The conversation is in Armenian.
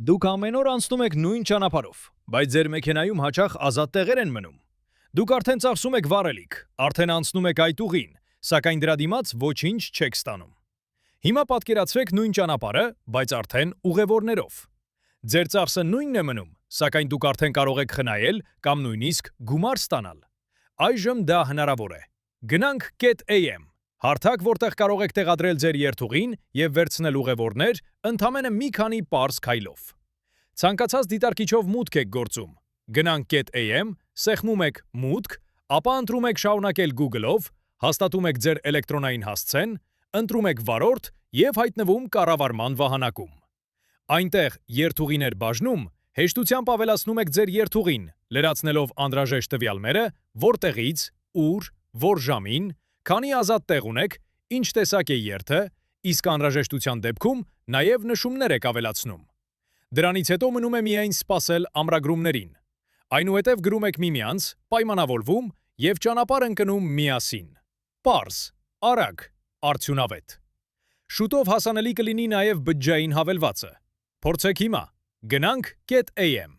Դուք ամեն օր անցնում եք նույն ճանապարհով, բայց ձեր մեքենայում հաճախ ազատ տեղեր են մնում։ Դուք արդեն ծախսում եք վառելիք, արդեն անցնում եք այդ ուղին, սակայն դրա դիմաց ոչինչ չեք ստանում։ Հիմա պատկերացրեք նույն ճանապարհը, բայց արդեն ուղևորներով։ Ձեր ծախսը նույնն է մնում, սակայն դուք արդեն կարող եք խնայել կամ նույնիսկ գումար ստանալ։ Այժմ դա հնարավոր է։ Գնանք .am, հարթակ, որտեղ կարող եք տեղադրել ձեր երթուղին եւ վերցնել ուղևորներ ընդամենը մի քանի պարզ քայլով։ Ցանկացած դիտարկիչով մուտք եք գործում։ Գնանք .am, սեղմում եք մուտք, ապա ընտրում եք շարունակել Google-ով, հաստատում եք ձեր էլեկտրոնային հասցեն, ընտրում եք վարորդ եւ հայտնվում կառավարման վահանակում։ Այնտեղ երթուղիներ բաժնում հեշտությամբ ավելացնում եք ձեր երթուղին, լրացնելով անհրաժեշտ տվյալները, որտեղից, ուր, որ ժամին, քանի ազատ տեղ ունեք, ինչ տեսակ է երթը, իսկ անհրաժեշտության դեպքում նաև նշումներ եք ավելացնում։ Դրանից հետո մնում է միայն սպասել ամրագրումներին։ Այնուհետև գրում եք միմյանց, պայմանավորվում եւ ճանապարհ ընկնում միասին։ Պարզ, արագ, արդյունավետ։ Շուտով հասանելի կլինի նաև բջջային հավելվածը։ Փորձեք հիմա։ Գնանք .am